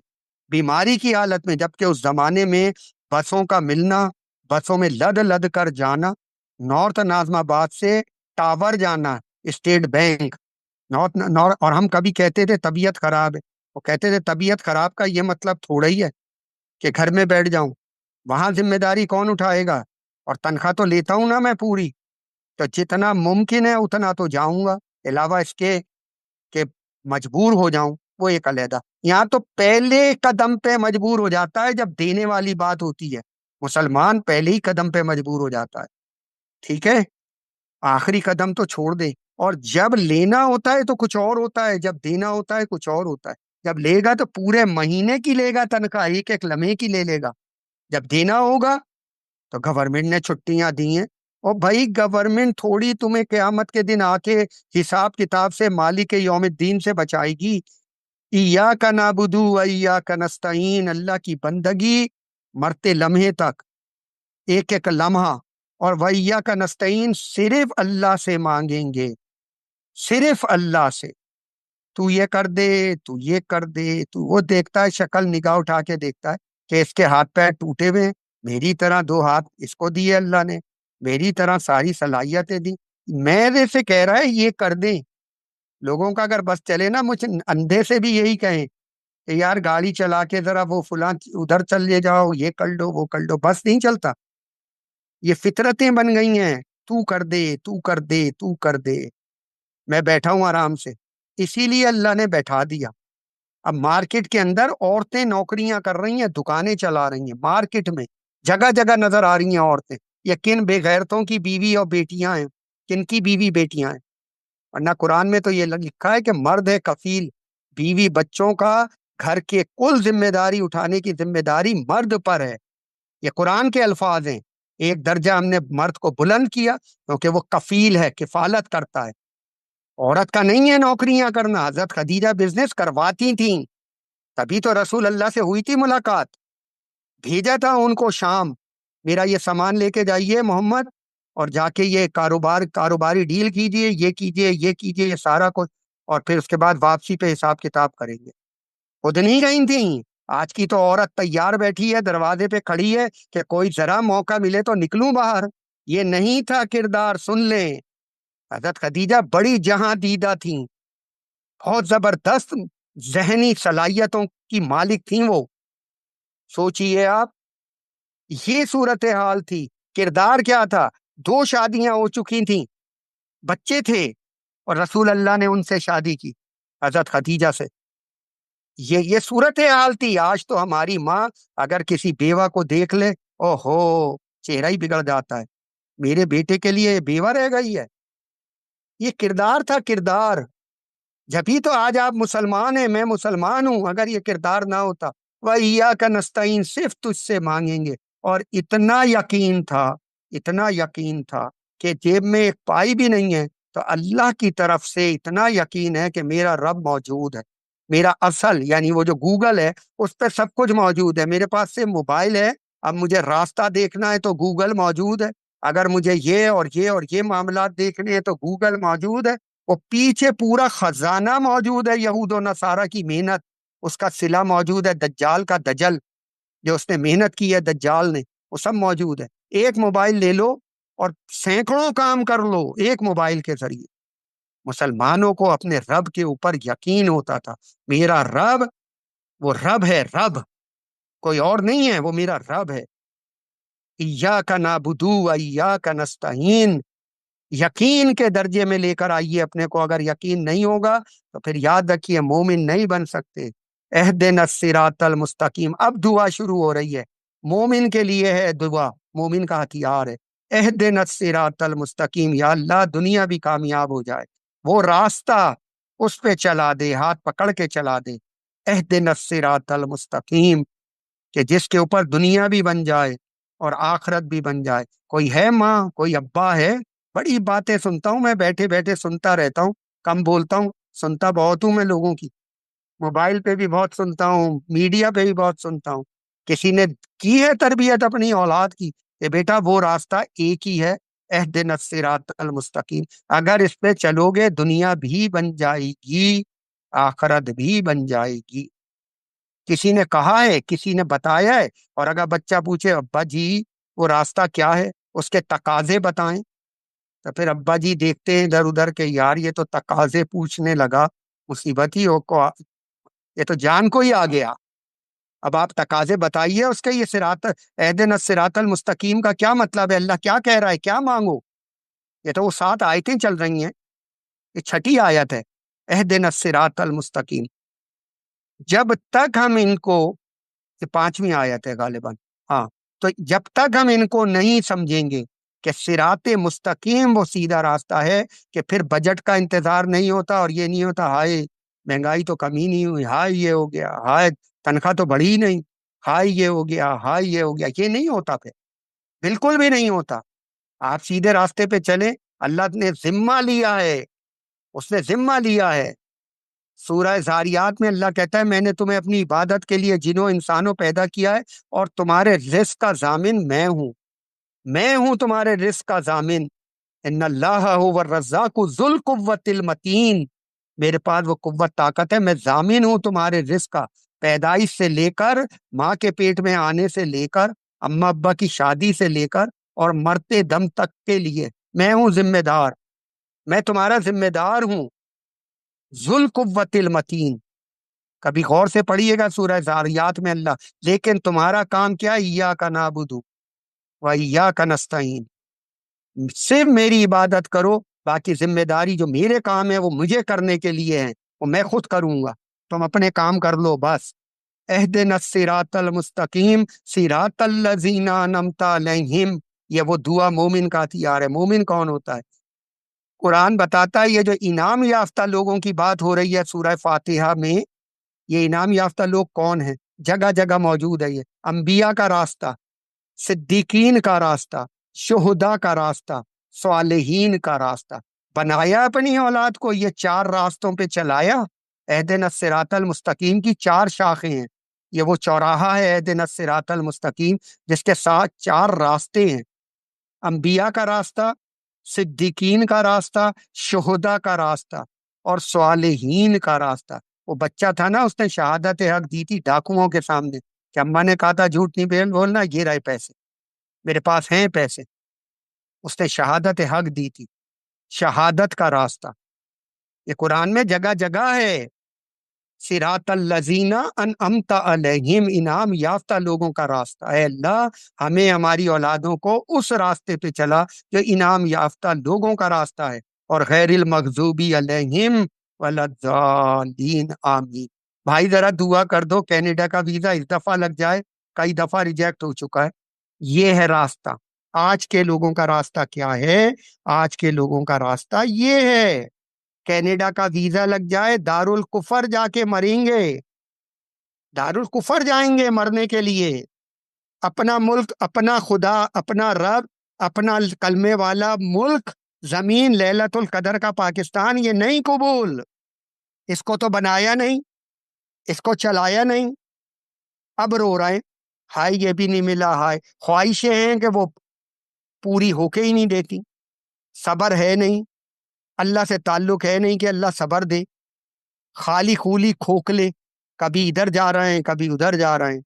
بیماری کی حالت میں، جبکہ اس زمانے میں بسوں کا ملنا، بسوں میں لد لد کر جانا، نارتھ ناظم آباد سے ٹاور جانا، اسٹیٹ بینک اور ہم کبھی کہتے تھے طبیعت خراب ہے، وہ کہتے تھے طبیعت خراب کا یہ مطلب تھوڑا ہی ہے کہ گھر میں بیٹھ جاؤں، وہاں ذمہ داری کون اٹھائے گا؟ اور تنخواہ تو لیتا ہوں نا میں پوری، تو جتنا ممکن ہے اتنا تو جاؤں گا، علاوہ اس کے کہ مجبور ہو جاؤں وہ ایک علیحدہ۔ یہاں تو پہلے قدم پہ مجبور ہو جاتا ہے جب دینے والی بات ہوتی ہے، مسلمان پہلے ہی قدم پہ مجبور ہو جاتا ہے، ٹھیک ہے، آخری قدم تو چھوڑ دے۔ اور جب لینا ہوتا ہے تو کچھ اور ہوتا ہے، جب دینا ہوتا ہے کچھ اور ہوتا ہے۔ جب لے گا تو پورے مہینے کی لے گا تنخواہ، ایک ایک لمحے کی لے لے گا۔ جب دینا ہوگا تو گورنمنٹ نے چھٹیاں دی ہیں، اور بھائی گورنمنٹ تھوڑی تمہیں قیامت کے دن آ کے حساب کتاب سے مالک یوم الدین سے بچائے گی۔ ایاک نعبد و ایاک نستعین، اللہ کی بندگی مرتے لمحے تک، ایک ایک لمحہ، اور وَإِيَّاكَ نَسْتَعِينُ صرف اللہ سے مانگیں گے، صرف اللہ سے۔ تو یہ کر دے، تو یہ کر دے، تو وہ دیکھتا ہے، شکل نگاہ اٹھا کے دیکھتا ہے کہ اس کے ہاتھ پیر ٹوٹے ہوئے ہیں، میری طرح دو ہاتھ اس کو دیے اللہ نے، میری طرح ساری صلاحیتیں دی، میرے سے کہہ رہا ہے یہ کر دیں۔ لوگوں کا اگر بس چلے نا، مجھے اندھے سے بھی یہی کہیں کہ یار گاڑی چلا کے ذرا وہ فلاں ادھر چل لے جاؤ، یہ کر لو وہ کر لو، بس نہیں چلتا۔ یہ فطرتیں بن گئی ہیں، تو کر دے، تو کر دے، تو کر دے، میں بیٹھا ہوں آرام سے، اسی لیے اللہ نے بیٹھا دیا۔ اب مارکیٹ کے اندر عورتیں نوکریاں کر رہی ہیں، دکانیں چلا رہی ہیں، مارکیٹ میں جگہ جگہ نظر آ رہی ہیں عورتیں۔ یہ کن بے غیرتوں کی بیوی اور بیٹیاں ہیں، کن کی بیوی بیٹیاں ہیں؟ ورنہ قرآن میں تو یہ لکھا ہے کہ مرد ہے کفیل، بیوی بچوں کا، گھر کے کل ذمہ داری اٹھانے کی ذمہ داری مرد پر ہے۔ یہ قرآن کے الفاظ ہیں۔ ایک درجہ ہم نے مرد کو بلند کیا کیونکہ وہ کفیل ہے، کفالت کرتا ہے۔ عورت کا نہیں ہے نوکریاں کرنا، حضرت خدیجہ بزنس کرواتی تھیں، تبھی تو رسول اللہ سے ہوئی تھی ملاقات، بھیجا تھا ان کو شام، میرا یہ سامان لے کے جائیے محمد، اور جا کے یہ کاروباری ڈیل کیجئے، یہ کیجئے، یہ کیجئے، یہ سارا کچھ، اور پھر اس کے بعد واپسی پہ حساب کتاب کریں گے۔ خود نہیں گئی تھیں۔ آج کی تو عورت تیار بیٹھی ہے، دروازے پہ کھڑی ہے کہ کوئی ذرا موقع ملے تو نکلوں باہر۔ یہ نہیں تھا کردار، سن لیں۔ حضرت خدیجہ بڑی جہاں دیدہ تھیں، بہت زبردست ذہنی صلاحیتوں کی مالک تھیں وہ۔ سوچئے آپ، یہ صورتحال تھی۔ کردار کیا تھا؟ 2 شادیاں ہو چکی تھیں، بچے تھے، اور رسول اللہ نے ان سے شادی کی، حضرت خدیجہ سے۔ یہ صورتحال تھی۔ آج تو ہماری ماں اگر کسی بیوہ کو دیکھ لے، او ہو، چہرہ ہی بگڑ جاتا ہے، میرے بیٹے کے لیے یہ بیوہ رہ گئی ہے۔ یہ کردار تھا، کردار۔ جبھی تو آج آپ مسلمان ہیں، میں مسلمان ہوں۔ اگر یہ کردار نہ ہوتا، وَإِيَّاكَ نَسْتَعِينُ صرف تجھ سے مانگیں گے، اور اتنا یقین تھا، اتنا یقین تھا کہ جیب میں ایک پائی بھی نہیں ہے تو اللہ کی طرف سے اتنا یقین ہے کہ میرا رب موجود ہے، میرا اصل یعنی وہ جو گوگل ہے اس پہ سب کچھ موجود ہے۔ میرے پاس سے موبائل ہے، اب مجھے راستہ دیکھنا ہے تو گوگل موجود ہے، اگر مجھے یہ اور یہ اور یہ معاملات دیکھنے ہیں تو گوگل موجود ہے۔ وہ پیچھے پورا خزانہ موجود ہے، یہود و نصارہ کی محنت، اس کا صلہ موجود ہے، دجال کا دجل جو اس نے محنت کی ہے دجال نے، وہ سب موجود ہے۔ ایک موبائل لے لو اور سینکڑوں کام کر لو ایک موبائل کے ذریعے۔ مسلمانوں کو اپنے رب کے اوپر یقین ہوتا تھا، میرا رب وہ رب ہے، رب کوئی اور نہیں ہے، وہ میرا رب ہے۔ ایاک نعبد و ایاک نستعین، یقین کے درجے میں لے کر آئیے اپنے کو۔ اگر یقین نہیں ہوگا تو پھر یاد رکھیے مومن نہیں بن سکتے۔ اہدنا الصراط المستقیم، اب دعا شروع ہو رہی ہے، مومن کے لیے ہے دعا، مومن کا ہتھیار ہے۔ اہدنا الصراط المستقیم، یا اللہ دنیا بھی کامیاب ہو جائے، وہ راستہ اس پہ چلا دے، ہاتھ پکڑ کے چلا دے۔ اہدنا الصراط المستقیم، کہ جس کے اوپر دنیا بھی بن جائے اور آخرت بھی بن جائے۔ کوئی ہے ماں، کوئی ابا ہے؟ بڑی باتیں سنتا ہوں میں، بیٹھے بیٹھے سنتا رہتا ہوں، کم بولتا ہوں، سنتا بہت ہوں میں لوگوں کی، موبائل پہ بھی بہت سنتا ہوں، میڈیا پہ بھی بہت سنتا ہوں۔ کسی نے کی ہے تربیت اپنی اولاد کی کہ بیٹا وہ راستہ ایک ہی ہے، اہدنا الصراط المستقیم، اگر اس پہ چلو گے دنیا بھی بن جائے گی، آخرت بھی بن جائے گی۔ کسی نے کہا ہے، کسی نے بتایا ہے؟ اور اگر بچہ پوچھے ابا جی وہ راستہ کیا ہے، اس کے تقاضے بتائیں، تو پھر ابا جی دیکھتے ہیں ادھر ادھر کے، یار یہ تو تقاضے پوچھنے لگا، مصیبت ہی ہو کو، یہ تو جان کو ہی آ گیا۔ اب آپ تقاضے بتائیے اس کے، یہ صراط اہدنا الصراط المستقیم کا کیا مطلب ہے؟ اللہ کیا کہہ رہا ہے؟ کیا مانگو؟ یہ تو وہ 7 آیتیں چل رہی ہیں، یہ 6ٹھی آیت ہے، اہدنا الصراط المستقیم۔ جب تک ہم ان کو، یہ 5ویں آیت ہے غالباً، ہاں، تو جب تک ہم ان کو نہیں سمجھیں گے کہ صراط مستقیم وہ سیدھا راستہ ہے، کہ پھر بجٹ کا انتظار نہیں ہوتا اور یہ نہیں ہوتا ہائے مہنگائی تو کم ہی نہیں ہوئی، ہائے یہ ہو گیا، ہائے تنخواہ تو بڑھی ہی نہیں، ہائے یہ ہو گیا، ہائے یہ ہو گیا، یہ نہیں ہوتا، پھر بالکل بھی نہیں ہوتا۔ آپ سیدھے راستے پہ چلیں، اللہ نے ذمہ لیا ہے، اس نے ذمہ لیا ہے۔ سورہ زاریات میں اللہ کہتا ہے میں نے تمہیں اپنی عبادت کے لیے جنوں انسانوں پیدا کیا ہے، اور تمہارے رزق کا ضامن میں ہوں تمہارے رزق کا ضامن۔ ان اللہ هو الرزاق ذو القوۃ المتین، میرے پاس وہ قوت طاقت ہے، میں ضامن ہوں تمہارے رزق کا، پیدائش سے لے کر، ماں کے پیٹ میں آنے سے لے کر، اماں ابا کی شادی سے لے کر، اور مرتے دم تک کے لیے میں ہوں ذمہ دار، میں تمہارا ذمہ دار ہوں۔ ذو القوۃ المتین، کبھی غور سے پڑھیے گا سورہ زاریات میں اللہ، لیکن تمہارا کام کیا ہے؟ ایاک نعبد و ایاک نستعین، صرف میری عبادت کرو، باقی ذمہ داری جو میرے کام ہے وہ مجھے کرنے کے لیے ہے، وہ میں خود کروں گا، تم اپنے کام کر لو بس۔ اہدنا الصراط المستقیم صراط الذین انعمت علیہم، یہ وہ دعا مومن کا ہتھیار ہے۔ مومن کون ہوتا ہے؟ قرآن بتاتا ہے یہ جو انعام یافتہ لوگوں کی بات ہو رہی ہے سورہ فاتحہ میں، یہ انعام یافتہ لوگ کون ہیں؟ جگہ جگہ موجود ہے، یہ انبیاء کا راستہ، صدیقین کا راستہ، شہداء کا راستہ، صالحین کا راستہ، بنایا اپنی اولاد کو یہ چار راستوں پہ چلایا۔ اہدنا الصراط المستقیم کی چار شاخیں ہیں، یہ وہ چوراہا ہے اہدنا الصراط المستقیم جس کے ساتھ چار راستے ہیں، انبیاء کا راستہ، صدیقین کا راستہ، شہداء کا راستہ، اور صالحین کا راستہ۔ وہ بچہ تھا نا، اس نے شہادت حق دی تھی ڈاکوؤں کے سامنے، کہ اماں نے کہا تھا جھوٹ نہیں بولنا، یہ رہے پیسے، میرے پاس ہیں پیسے، اس نے شہادت حق دی تھی، شہادت کا راستہ، یہ قرآن میں جگہ جگہ ہے۔ صراط الذین انعمت علیہم، انعام یافتہ لوگوں کا راستہ۔ اے اللہ ہمیں ہماری اولادوں کو اس راستے پہ چلا جو انعام یافتہ لوگوں کا راستہ ہے، اور غیر المغضوبی علیہم ولا الضالین، آمین۔ بھائی ذرا دعا کر دو کینیڈا کا ویزا اس دفعہ لگ جائے، کئی دفعہ ریجیکٹ ہو چکا ہے۔ یہ ہے راستہ۔ آج کے لوگوں کا راستہ کیا ہے؟ آج کے لوگوں کا راستہ یہ ہے، کینیڈا کا ویزا لگ جائے، دارالکفر جا کے مریں گے، دارالکفر جائیں گے مرنے کے لیے۔ اپنا ملک، اپنا خدا، اپنا رب، اپنا کلمے والا ملک، زمین لیلۃ القدر کا پاکستان، یہ نہیں قبول۔ اس کو تو بنایا نہیں، اس کو چلایا نہیں، اب رو رہے ہیں ہائے یہ بھی نہیں ملا، ہائے خواہشیں ہیں کہ وہ پوری ہو کے ہی نہیں دیتی، صبر ہے نہیں، اللہ سے تعلق ہے نہیں کہ اللہ صبر دے، خالی خولی کھوکھلے، کبھی ادھر جا رہے ہیں کبھی ادھر جا رہے ہیں۔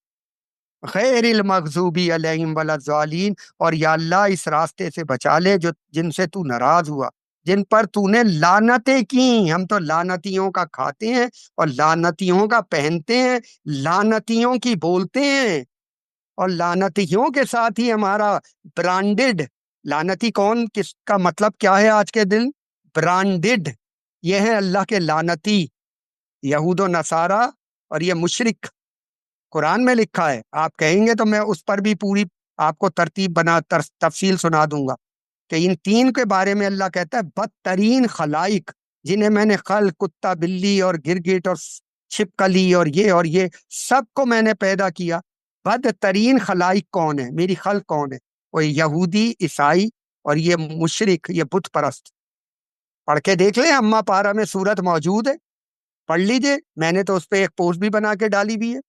غیر المغضوبی علیہم ولا الضالین، اور یا اللہ اس راستے سے بچا لے جو جن سے تو ناراض ہوا، جن پر تو نے لعنتیں کی۔ ہم تو لعنتیوں کا کھاتے ہیں اور لعنتیوں کا پہنتے ہیں، لعنتیوں کی بولتے ہیں، اور لعنتیوں کے ساتھ ہی ہمارا برانڈڈ، لعنتی کون، کس کا مطلب کیا ہے آج کے دن؟ برانڈڈ، یہ ہے اللہ کے لعنتی، یہود و نصارہ اور یہ مشرک۔ قرآن میں لکھا ہے، آپ کہیں گے تو میں اس پر بھی پوری آپ کو ترتیب بنا تفصیل سنا دوں گا، کہ ان تین کے بارے میں اللہ کہتا ہے بدترین خلائق جنہیں میں نے خلق، کتا بلی اور گرگٹ اور چھپکلی اور یہ سب کو میں نے پیدا کیا، بدترین خلائق کون ہے، میری خلق کون ہے؟ وہ یہودی، عیسائی اور یہ مشرک، یہ بت پرست۔ پڑھ کے دیکھ لیں، اما پارا میں صورت موجود ہے، پڑھ لیجئے، میں نے تو اس پہ ایک پوسٹ بھی بنا کے ڈالی بھی ہے۔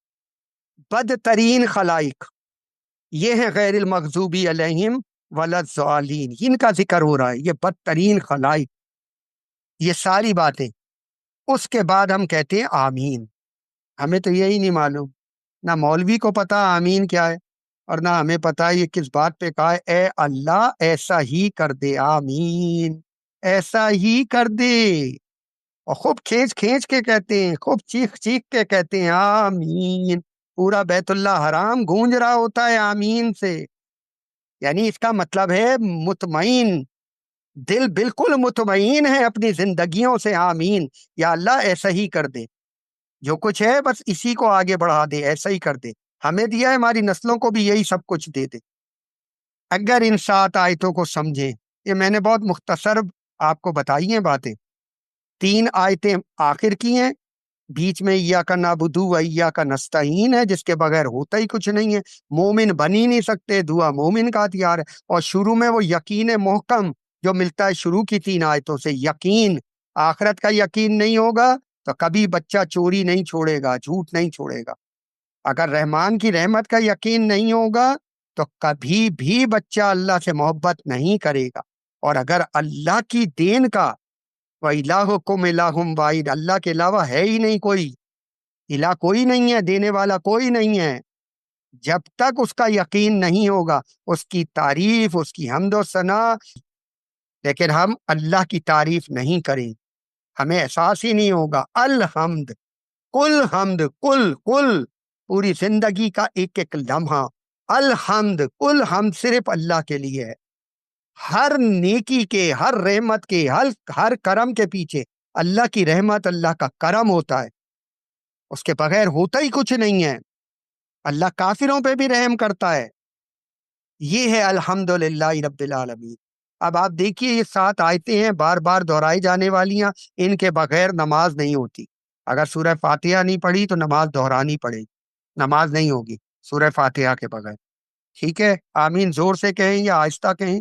بدترین خلائق یہ ہیں غیر المغضوبی علیہم ولا الضالین، ان کا ذکر ہو رہا ہے، یہ بدترین خلائق، یہ ساری باتیں۔ اس کے بعد ہم کہتے ہیں آمین۔ ہمیں تو یہی نہیں معلوم، نہ مولوی کو پتا آمین کیا ہے، اور نہ ہمیں پتا یہ کس بات پہ کہا ہے۔ اے اللہ ایسا ہی کر دے، آمین، ایسا ہی کر دے، اور خوب کھینچ کھینچ کے کہتے ہیں، خوب چیخ چیخ کے کہتے ہیں آمین۔ پورا بیت اللہ حرام گونج رہا ہوتا ہے آمین سے، یعنی اس کا مطلب ہے مطمئن دل، بالکل مطمئن ہے اپنی زندگیوں سے، آمین، یا اللہ ایسا ہی کر دے، جو کچھ ہے بس اسی کو آگے بڑھا دے، ایسا ہی کر دے۔ ہمیں دیا ہے، ہماری نسلوں کو بھی یہی سب کچھ دے دے۔ اگر ان 7 آیتوں کو سمجھیں، یہ میں نے بہت مختصر آپ کو بتائی ہیں باتیں، 3 آیتیں آخر کی ہیں، بیچ میں ایاک نعبد و ایاک نستعین ہے، جس کے بغیر ہوتا ہی کچھ نہیں ہے، مومن بن ہی نہیں سکتے، دعا مومن کا ہتھیار ہے، اور شروع میں وہ یقین محکم جو ملتا ہے شروع کی 3 آیتوں سے، یقین، آخرت کا یقین نہیں ہوگا تو کبھی بچہ چوری نہیں چھوڑے گا، جھوٹ نہیں چھوڑے گا۔ اگر رحمان کی رحمت کا یقین نہیں ہوگا تو کبھی بھی بچہ اللہ سے محبت نہیں کرے گا، اور اگر اللہ کی دین کا، وَإِلَٰهُكُمْ إِلَٰهٌ وَاحِدٌ، اللہ کے علاوہ ہے ہی نہیں کوئی الہ، کوئی نہیں ہے، دینے والا کوئی نہیں ہے، جب تک اس کا یقین نہیں ہوگا، اس کی تعریف، اس کی حمد و ثنا، لیکن ہم اللہ کی تعریف نہیں کریں، ہمیں احساس ہی نہیں ہوگا۔ الحمد، کل حمد، کل کل پوری زندگی کا ایک ایک لمحہ الحمد، کل حمد صرف اللہ کے لیے ہے۔ ہر نیکی کے، ہر رحمت کے، ہر کرم کے پیچھے اللہ کی رحمت، اللہ کا کرم ہوتا ہے، اس کے بغیر ہوتا ہی کچھ نہیں ہے۔ اللہ کافروں پہ بھی رحم کرتا ہے۔ یہ ہے الحمدللہ رب العالمین۔ اب آپ دیکھیے، یہ 7 آیتیں ہیں، بار بار دہرائی جانے والیاں، ان کے بغیر نماز نہیں ہوتی۔ اگر سورہ فاتحہ نہیں پڑھی تو نماز دہرانی پڑے گی، نماز نہیں ہوگی سورہ فاتحہ کے بغیر۔ ٹھیک ہے، آمین زور سے کہیں یا آہستہ کہیں،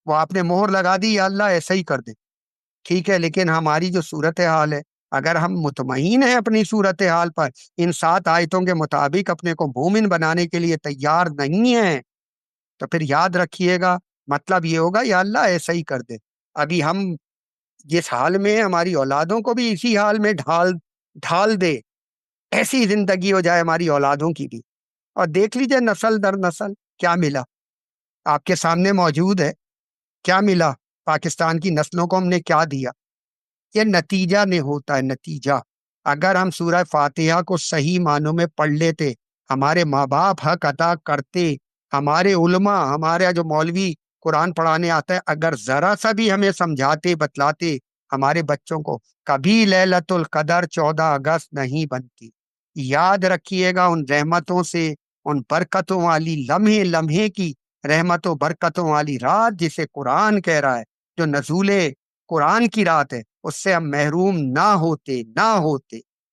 وہ آپ نے مہر لگا دی، یا اللہ ایسا ہی کر دے، ٹھیک ہے، لیکن ہماری جو صورتحال ہے، اگر ہم مطمئن ہیں اپنی صورتحال پر، ان 7 آیتوں کے مطابق اپنے کو مومن بنانے کے لیے تیار نہیں ہیں، تو پھر یاد رکھیے گا، مطلب یہ ہوگا یا اللہ ایسا ہی کر دے۔ ابھی ہم جس حال میں ہیں، ہماری اولادوں کو بھی اسی حال میں ڈھال دے، ایسی زندگی ہو جائے ہماری اولادوں کی بھی۔ اور دیکھ لیجئے نسل در نسل کیا ملا، آپ کے سامنے موجود ہے، کیا ملا، پاکستان کی نسلوں کو ہم نے کیا دیا۔ یہ نتیجہ نہیں ہوتا ہے، نتیجہ۔ اگر ہم سورہ فاتحہ کو صحیح معنوں میں پڑھ لیتے، ہمارے ماں باپ حق ادا کرتے، ہمارے علماء، ہمارا جو مولوی قرآن پڑھانے آتا ہے، اگر ذرا سا بھی ہمیں سمجھاتے، بتلاتے ہمارے بچوں کو، کبھی لیلۃ القدر 14 اگست نہیں بنتی۔ یاد رکھیے گا، ان رحمتوں سے، ان برکتوں والی لمحے لمحے کی رحمتوں برکتوں والی رات جسے قرآن کہہ رہا ہے، جو نزول قرآن کی رات ہے، اس سے ہم محروم نہ ہوتے۔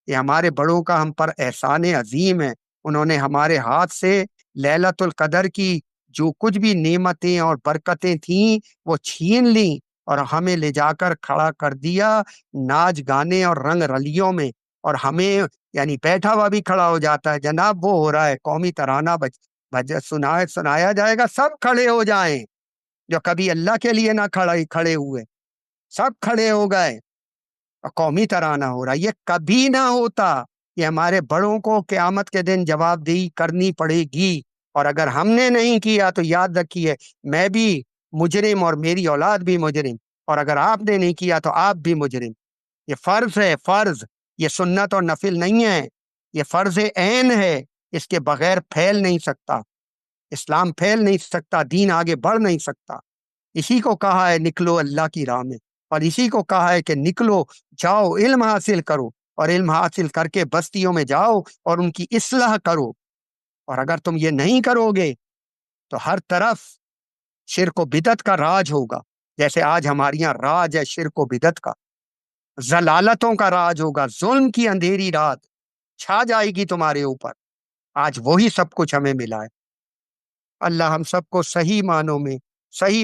یہ ہمارے بڑوں کا ہم پر احسان عظیم ہے، انہوں نے ہمارے ہاتھ سے لیلۃ القدر کی جو کچھ بھی نعمتیں اور برکتیں تھیں وہ چھین لیں، اور ہمیں لے جا کر کھڑا کر دیا ناچ گانے اور رنگ رلیوں میں، اور ہمیں یعنی بیٹھا ہوا بھی کھڑا ہو جاتا ہے، جناب وہ ہو رہا ہے قومی ترانہ سنایا جائے گا، سب کھڑے ہو جائیں، جو کبھی اللہ کے لیے نہ کھڑے ہوئے، سب کھڑے ہو گئے، اور قومی ترانہ ہو رہا ہے۔ یہ کبھی نہ ہوتا، یہ ہمارے بڑوں کو قیامت کے دن جواب دہی کرنی پڑے گی، اور اگر ہم نے نہیں کیا تو یاد رکھیے، میں بھی مجرم اور میری اولاد بھی مجرم، اور اگر آپ نے نہیں کیا تو آپ بھی مجرم۔ یہ فرض ہے، فرض، یہ سنت اور نفل نہیں ہے، یہ فرض عین ہے، اس کے بغیر پھیل نہیں سکتا، اسلام پھیل نہیں سکتا، دین آگے بڑھ نہیں سکتا۔ اسی کو کہا ہے نکلو اللہ کی راہ میں، اور اسی کو کہا ہے کہ نکلو، جاؤ، علم حاصل کرو، اور علم حاصل کر کے بستیوں میں جاؤ اور ان کی اصلاح کرو، اور اگر تم یہ نہیں کرو گے تو ہر طرف شرک و بدعت کا راج ہوگا، جیسے آج ہمارے یہاں راج ہے شرک و بدعت کا، ضلالتوں کا راج ہوگا، ظلم کی اندھیری رات چھا جائے گی تمہارے اوپر۔ آج وہی سب کچھ ہمیں ملا ہے۔ اللہ ہم سب کو صحیح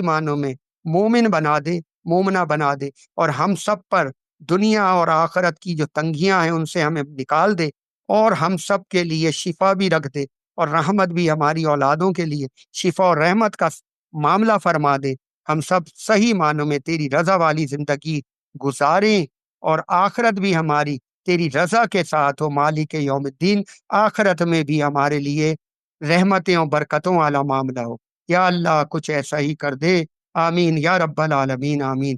معنوں میں مومن بنا دے، مومنہ بنا دے، اور ہم سب پر دنیا اور آخرت کی جو تنگیاں ہیں ان سے ہمیں نکال دے، اور ہم سب کے لیے شفا بھی رکھ دے، اور رحمت بھی ہماری اولادوں کے لیے شفا اور رحمت کا معاملہ فرما دے۔ ہم سب صحیح معنوں میں تیری رضا والی زندگی گزاریں، اور آخرت بھی ہماری تیری رضا کے ساتھ ہو، مالک یوم الدین، آخرت میں بھی ہمارے لیے رحمتیں اور برکتوں والا معاملہ ہو۔ یا اللہ کچھ ایسا ہی کر دے، آمین یا رب العالمین، آمین۔